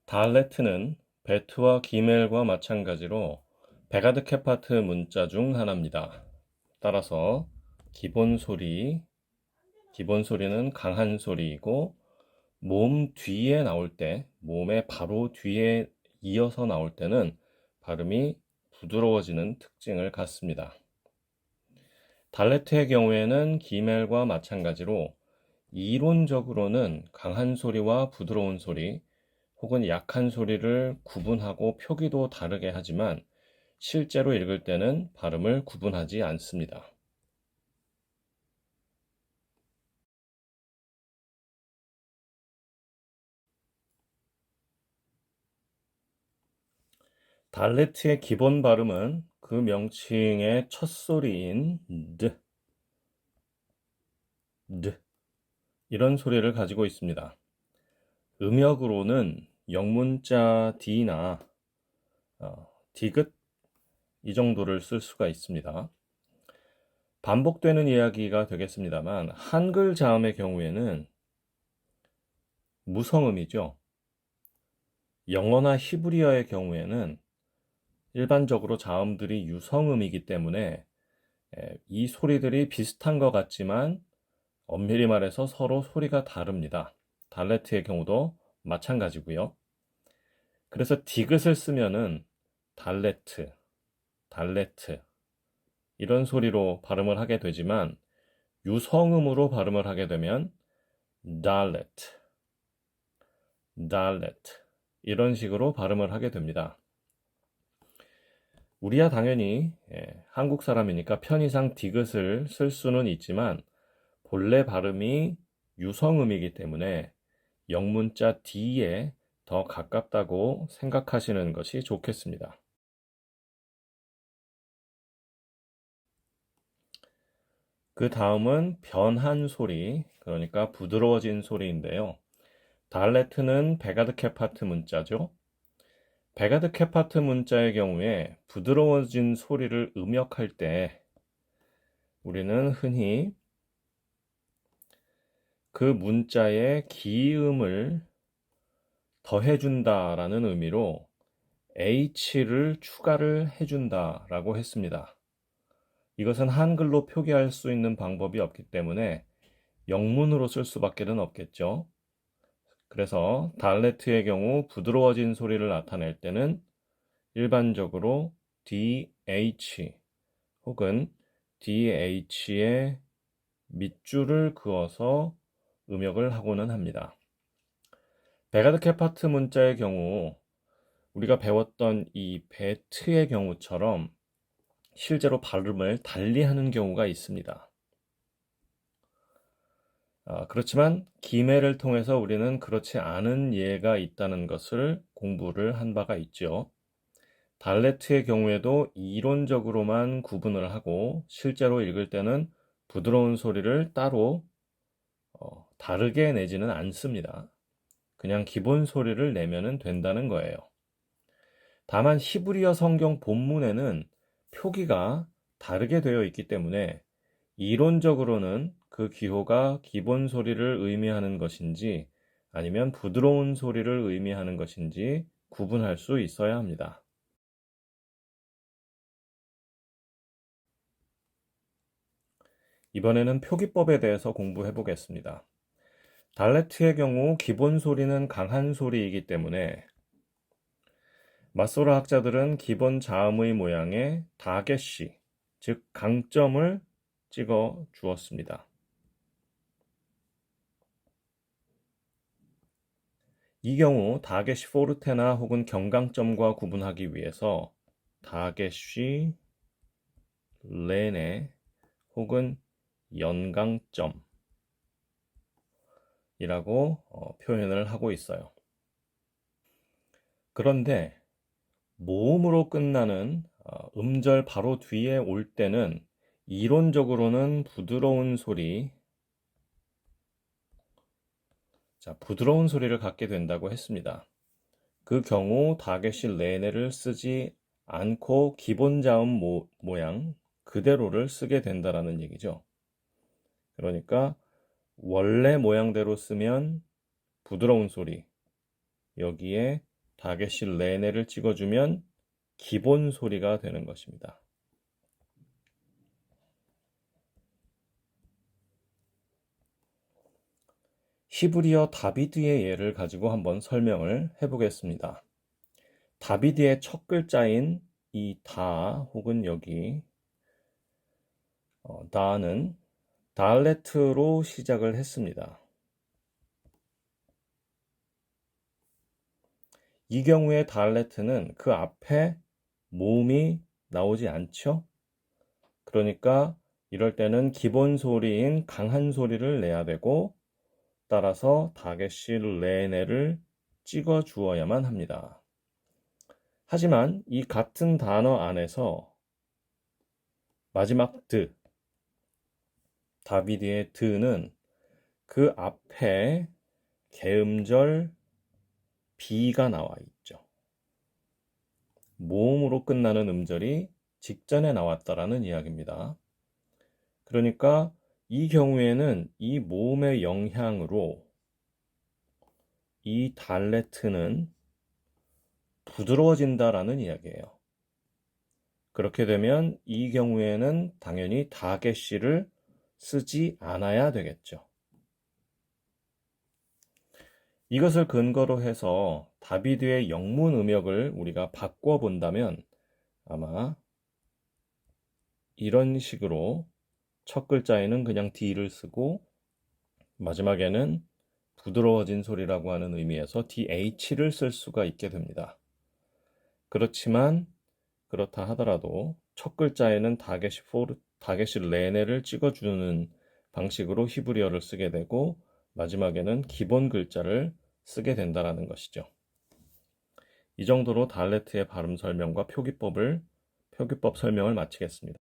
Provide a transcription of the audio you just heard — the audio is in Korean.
달레트는 베트와 기멜과 마찬가지로 베가드 케파트 문자 중 하나입니다. 따라서 기본 소리는 강한 소리이고 몸 뒤에 나올 때, 몸의 바로 뒤에 이어서 나올 때는 발음이 부드러워지는 특징을 갖습니다. 달레트의 경우에는 기멜과 마찬가지로 이론적으로는 강한 소리와 부드러운 소리, 혹은 약한 소리를 구분하고 표기도 다르게 하지만 실제로 읽을 때는 발음을 구분하지 않습니다. 달레트의 기본 발음은 그 명칭의 첫 소리인 드 이런 소리를 가지고 있습니다. 음역으로는 영문자 D나 디귿 이 정도를 쓸 수가 있습니다. 반복되는 이야기가 되겠습니다만 한글 자음의 경우에는 무성음이죠. 영어나 히브리어의 경우에는 일반적으로 자음들이 유성음이기 때문에 이 소리들이 비슷한 것 같지만 엄밀히 말해서 서로 소리가 다릅니다. 달레트의 경우도 마찬가지고요. 그래서 디귿을 쓰면은 달레트 이런 소리로 발음을 하게 되지만 유성음으로 발음을 하게 되면 달레트 이런 식으로 발음을 하게 됩니다. 우리야 당연히 한국 사람이니까 편의상 디귿을 쓸 수는 있지만 본래 발음이 유성음이기 때문에 영문자 D에 더 가깝다고 생각하시는 것이 좋겠습니다. 그 다음은 변한 소리, 그러니까 부드러워진 소리인데요. 달레트는 베가드 케파트 문자죠. 베가드 케파트 문자의 경우에 부드러워진 소리를 음역할 때 우리는 흔히 그 문자에 기음을 더해준다라는 의미로 H를 추가를 해준다라고 했습니다. 이것은 한글로 표기할 수 있는 방법이 없기 때문에 영문으로 쓸 수밖에는 없겠죠. 그래서 달레트의 경우 부드러워진 소리를 나타낼 때는 일반적으로 DH 혹은 DH의 밑줄을 그어서 음역을 하고는 합니다. 베가드 케파트 문자의 경우 우리가 배웠던 이 베트의 경우처럼 실제로 발음을 달리하는 경우가 있습니다. 그렇지만 기매를 통해서 우리는 그렇지 않은 예가 있다는 것을 공부를 한 바가 있죠. 달레트의 경우에도 이론적으로만 구분을 하고 실제로 읽을 때는 부드러운 소리를 따로 다르게 내지는 않습니다. 그냥 기본 소리를 내면 된다는 거예요. 다만 히브리어 성경 본문에는 표기가 다르게 되어 있기 때문에 이론적으로는 그 기호가 기본 소리를 의미하는 것인지 아니면 부드러운 소리를 의미하는 것인지 구분할 수 있어야 합니다. 이번에는 표기법에 대해서 공부해 보겠습니다. 달레트의 경우 기본 소리는 강한 소리이기 때문에 마소라 학자들은 기본 자음의 모양에 다게시, 즉 강점을 찍어 주었습니다. 이 경우 다게시 포르테나 혹은 경강점과 구분하기 위해서 다게시 레네 혹은 연강점이라고 표현을 하고 있어요. 그런데 모음으로 끝나는 음절 바로 뒤에 올 때는 이론적으로는 부드러운 소리, 부드러운 소리를 갖게 된다고 했습니다. 그 경우 다게시 레네를 쓰지 않고 기본 자음 모양 그대로를 쓰게 된다라는 얘기죠. 그러니까 원래 모양대로 쓰면 부드러운 소리, 여기에 다게시 레네를 찍어주면 기본 소리가 되는 것입니다. 히브리어 다비드의 예를 가지고 한번 설명을 해보겠습니다. 다비드의 첫 글자인 이 다 혹은 여기 다는 달레트로 시작을 했습니다. 이 경우에 달레트는 그 앞에 모음이 나오지 않죠? 그러니까 이럴 때는 기본 소리인 강한 소리를 내야 되고 따라서 다게시 레네를 찍어 주어야만 합니다. 하지만 이 같은 단어 안에서 마지막 드, 다비드의 드는 그 앞에 개음절 B가 나와 있죠. 모음으로 끝나는 음절이 직전에 나왔다라는 이야기입니다. 그러니까 이 경우에는 이 모음의 영향으로 이 달레트는 부드러워진다라는 이야기예요. 그렇게 되면 이 경우에는 당연히 다게시를 쓰지 않아야 되겠죠. 이것을 근거로 해서 다비드의 영문 음역을 우리가 바꿔본다면 아마 이런 식으로 첫 글자에는 그냥 D를 쓰고 마지막에는 부드러워진 소리라고 하는 의미에서 DH를 쓸 수가 있게 됩니다. 그렇지만 그렇다 하더라도 첫 글자에는 다게시 레네를 찍어주는 방식으로 히브리어를 쓰게 되고 마지막에는 기본 글자를 쓰게 된다는 것이죠. 이 정도로 달레트의 발음 설명과 표기법 설명을 마치겠습니다.